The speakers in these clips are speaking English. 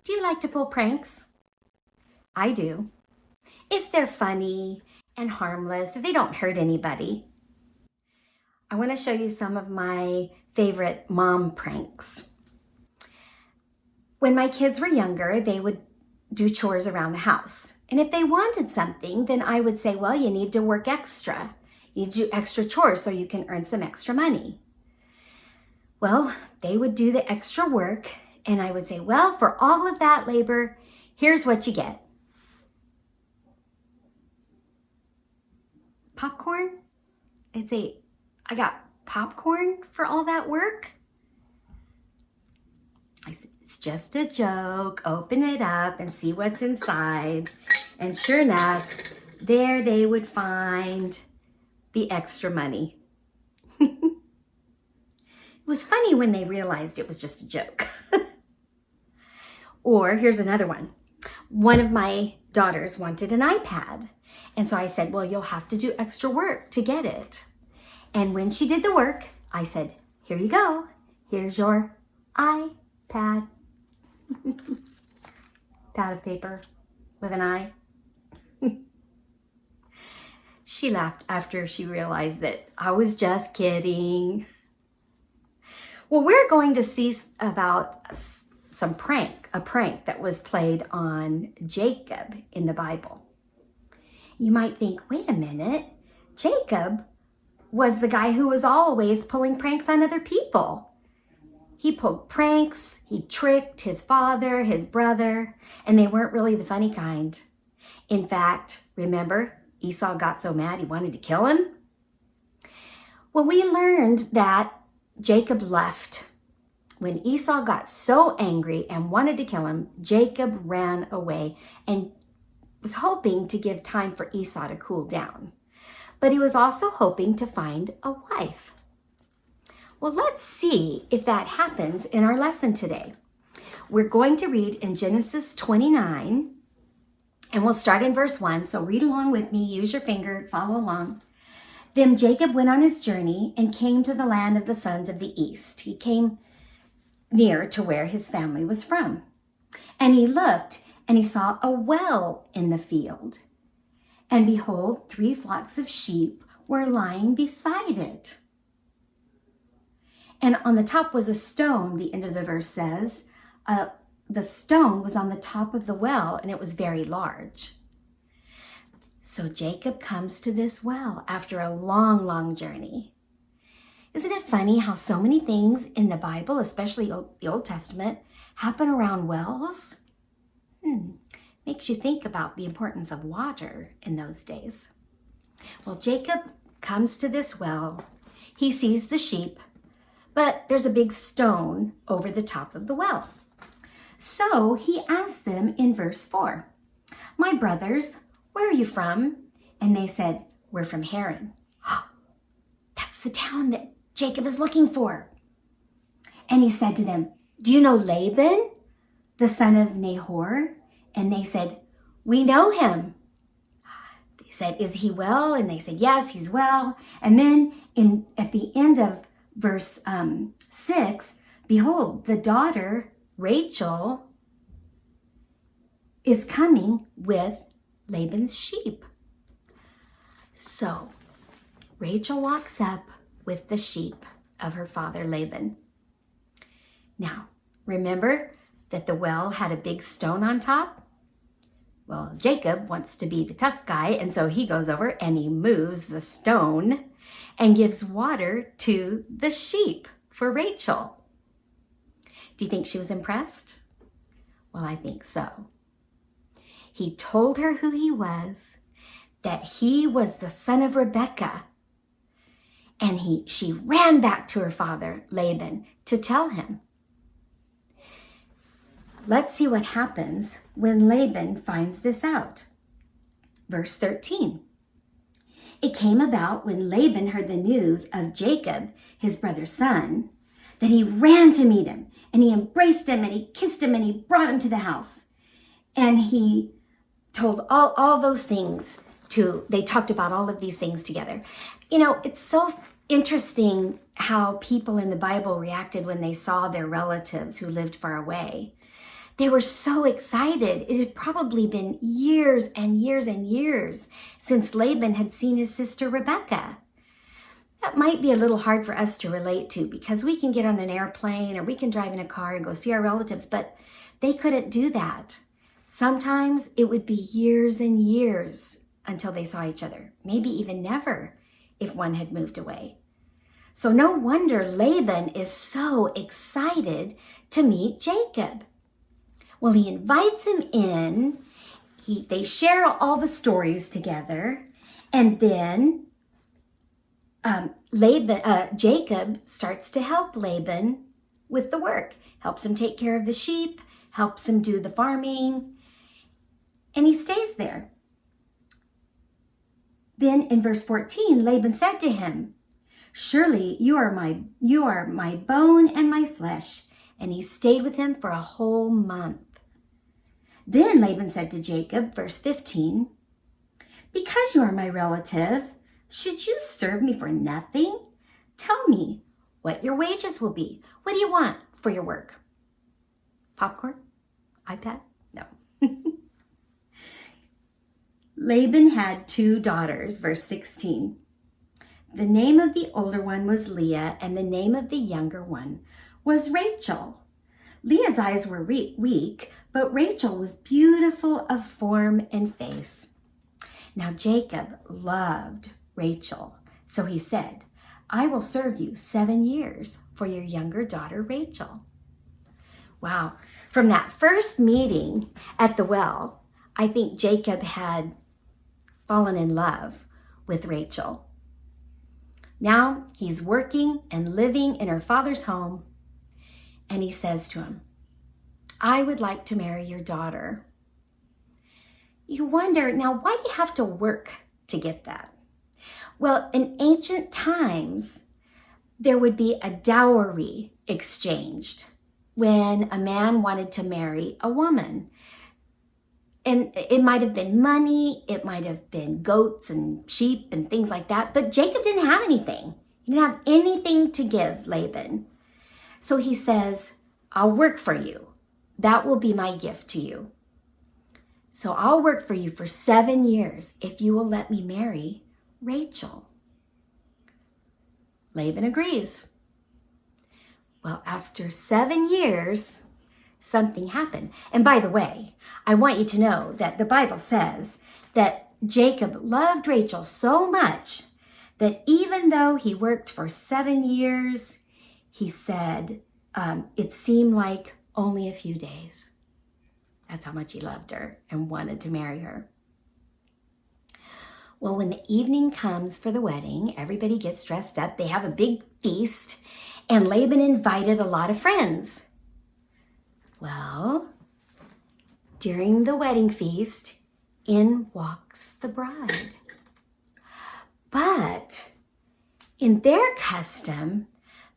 Do you like to pull pranks? I do. If they're funny and harmless, if they don't hurt anybody. I want to show you some of my favorite mom pranks. When my kids were younger, they would do chores around the house. And if they wanted something, then I would say, well, you need to work extra. You need to do extra chores so you can earn some extra money. Well, they would do the extra work, and I would say, well, for all of that labor, here's what you get. Popcorn? I'd say, I got popcorn for all that work? I said, it's just a joke. Open it up and see what's inside. And sure enough, there they would find the extra money. It was funny when they realized it was just a joke. Or here's another one. One of my daughters wanted an iPad. And so I said, well, you'll have to do extra work to get it. And when she did the work, I said, here you go. Here's your iPad. Pad of paper with an eye. She laughed after she realized that I was just kidding. Well, we're going to see about a prank that was played on Jacob in the Bible. You might think, wait a minute, Jacob was the guy who was always pulling pranks on other people. He pulled pranks, he tricked his father, his brother, and they weren't really the funny kind. In fact, remember, Esau got so mad he wanted to kill him? Well, we learned that Jacob left. When Esau got so angry and wanted to kill him, Jacob ran away and was hoping to give time for Esau to cool down. But he was also hoping to find a wife. Well, let's see if that happens in our lesson today. We're going to read in Genesis 29, and we'll start in verse 1. So read along with me, use your finger, follow along. Then Jacob went on his journey and came to the land of the sons of the east. He came near to where his family was from. And he looked, and he saw a well in the field. And behold, 3 flocks of sheep were lying beside it. And on the top was a stone, the end of the verse says. The stone was on the top of the well, and it was very large. So Jacob comes to this well after a long, long journey. Isn't it funny how so many things in the Bible, especially the Old Testament, happen around wells? Makes you think about the importance of water in those days. Well, Jacob comes to this well. He sees the sheep, but there's a big stone over the top of the well. So he asks them in verse 4, my brothers, where are you from? And they said, we're from Haran. That's the town that Jacob is looking for. And he said to them, do you know Laban, the son of Nahor? And they said, we know him. They said, is he well? And they said, yes, he's well. And then at the end of verse 6, behold, the daughter, Rachel, is coming with Laban's sheep. So Rachel walks up with the sheep of her father Laban. Now, remember that the well had a big stone on top? Well, Jacob wants to be the tough guy, and so he goes over and he moves the stone and gives water to the sheep for Rachel. Do you think she was impressed? Well, I think so. He told her who he was, that he was the son of Rebekah, and she ran back to her father, Laban, to tell him. Let's see what happens when Laban finds this out. Verse 13. It came about when Laban heard the news of Jacob, his brother's son, that he ran to meet him, and he embraced him, and he kissed him, and he brought him to the house. And he told all those things they talked about all of these things together. You know, it's so interesting how people in the Bible reacted when they saw their relatives who lived far away. They were so excited. It had probably been years and years and years since Laban had seen his sister Rebecca. That might be a little hard for us to relate to because we can get on an airplane or we can drive in a car and go see our relatives, but they couldn't do that. Sometimes it would be years and years until they saw each other, maybe even never if one had moved away. So no wonder Laban is so excited to meet Jacob. Well, he invites him in. They share all the stories together, and then Jacob starts to help Laban with the work, helps him take care of the sheep, helps him do the farming, and he stays there. Then in verse 14, Laban said to him, "Surely you are my bone and my flesh." And he stayed with him for a whole month. Then Laban said to Jacob, verse 15, "Because you are my relative, should you serve me for nothing? Tell me what your wages will be. What do you want for your work? Popcorn? iPad? No." Laban had 2 daughters, verse 16. The name of the older one was Leah, and the name of the younger one was Rachel. Leah's eyes were weak, but Rachel was beautiful of form and face. Now Jacob loved Rachel, so he said, "I will serve you 7 years for your younger daughter Rachel." Wow. From that first meeting at the well, I think Jacob had fallen in love with Rachel. Now he's working and living in her father's home, and he says to him, "I would like to marry your daughter." You wonder, now why do you have to work to get that? Well, in ancient times, there would be a dowry exchanged when a man wanted to marry a woman. And it might have been money, it might have been goats and sheep and things like that, but Jacob didn't have anything. He didn't have anything to give Laban. So he says, "I'll work for you. That will be my gift to you. So I'll work for you for 7 years if you will let me marry Rachel." Laban agrees. Well, after 7 years, something happened. And by the way, I want you to know that the Bible says that Jacob loved Rachel so much that even though he worked for 7 years, he said it seemed like only a few days. That's how much he loved her and wanted to marry her. Well, when the evening comes for the wedding, everybody gets dressed up. They have a big feast, and Laban invited a lot of friends. Well, during the wedding feast, in walks the bride. But in their custom,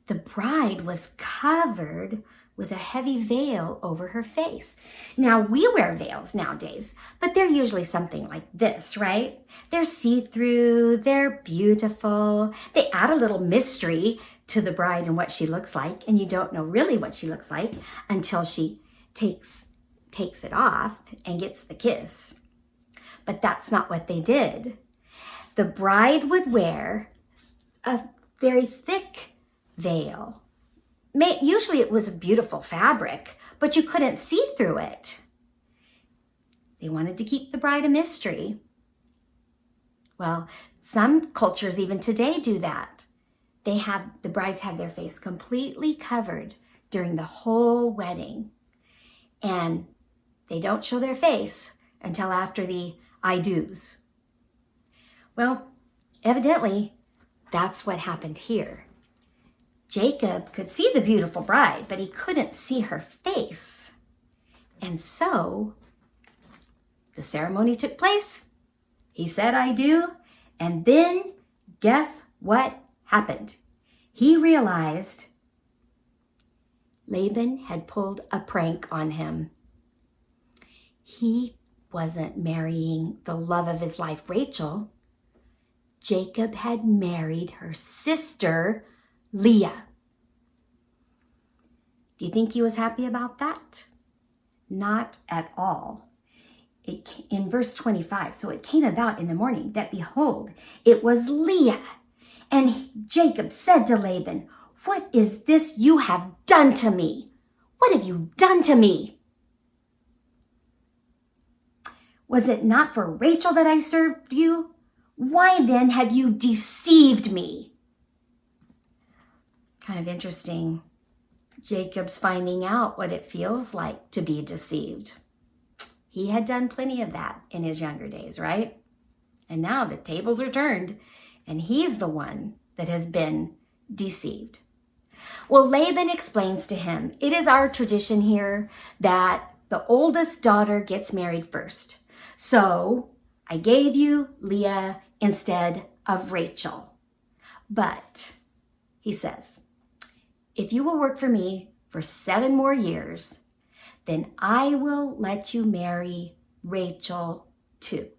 the bride was covered with a heavy veil over her face. Now, we wear veils nowadays, but they're usually something like this, right? They're see-through, they're beautiful. They add a little mystery to the bride and what she looks like, and you don't know really what she looks like until she takes it off and gets the kiss. But that's not what they did. The bride would wear a very thick veil. Usually it was a beautiful fabric, but you couldn't see through it. They wanted to keep the bride a mystery. Well, some cultures even today do that. The brides have their face completely covered during the whole wedding. And they don't show their face until after the I do's. Well, evidently, that's what happened here. Jacob could see the beautiful bride, but he couldn't see her face. And so the ceremony took place. He said, "I do." And then guess what happened? He realized Laban had pulled a prank on him. He wasn't marrying the love of his life, Rachel. Jacob had married her sister, Leah. Do you think he was happy about that? Not at all. In verse 25, so it came about in the morning that, behold, it was Leah. And Jacob said to Laban, "What is this you have done to me? What have you done to me? Was it not for Rachel that I served you? Why then have you deceived me?" Kind of interesting. Jacob's finding out what it feels like to be deceived. He had done plenty of that in his younger days, right? And now the tables are turned, and he's the one that has been deceived. Well, Laban explains to him, "It is our tradition here that the oldest daughter gets married first. So I gave you Leah instead of Rachel. But," he says, "if you will work for me for 7 more years, then I will let you marry Rachel too."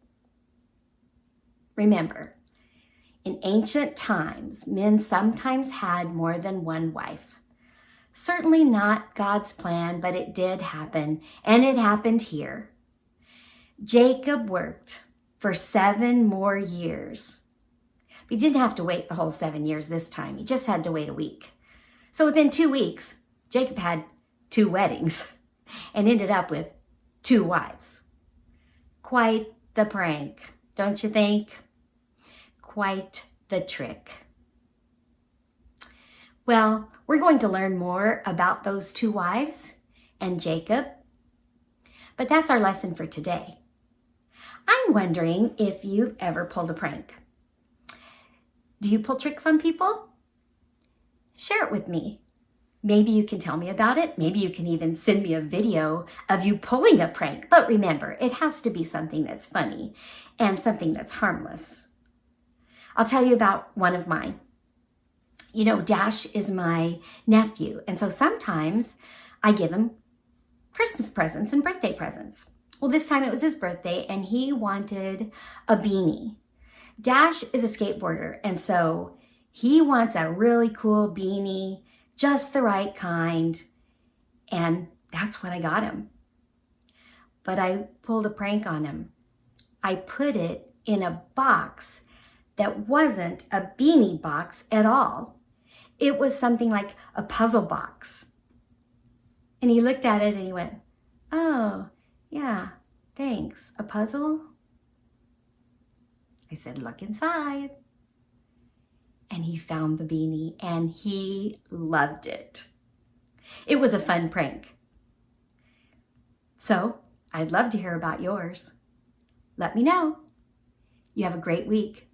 Remember, in ancient times, men sometimes had more than one wife. Certainly not God's plan, but it did happen, and it happened here. Jacob worked for 7 more years. He didn't have to wait the whole 7 years this time. He just had to wait a week. So within 2 weeks, Jacob had 2 weddings and ended up with 2 wives. Quite the prank, don't you think? Quite the trick. Well, we're going to learn more about those 2 wives and Jacob, but that's our lesson for today. I'm wondering if you've ever pulled a prank. Do you pull tricks on people? Share it with me. Maybe you can tell me about it. Maybe you can even send me a video of you pulling a prank. But remember, it has to be something that's funny and something that's harmless. I'll tell you about one of mine. You know, Dash is my nephew, and so sometimes I give him Christmas presents and birthday presents. Well, this time it was his birthday, and he wanted a beanie. Dash is a skateboarder, and so he wants a really cool beanie, just the right kind, and that's what I got him. But I pulled a prank on him. I put it in a box that wasn't a beanie box at all. It was something like a puzzle box. And he looked at it and he went, "Oh, yeah, thanks. A puzzle?" I said, "Look inside." And he found the beanie and he loved it. It was a fun prank. So I'd love to hear about yours. Let me know. You have a great week.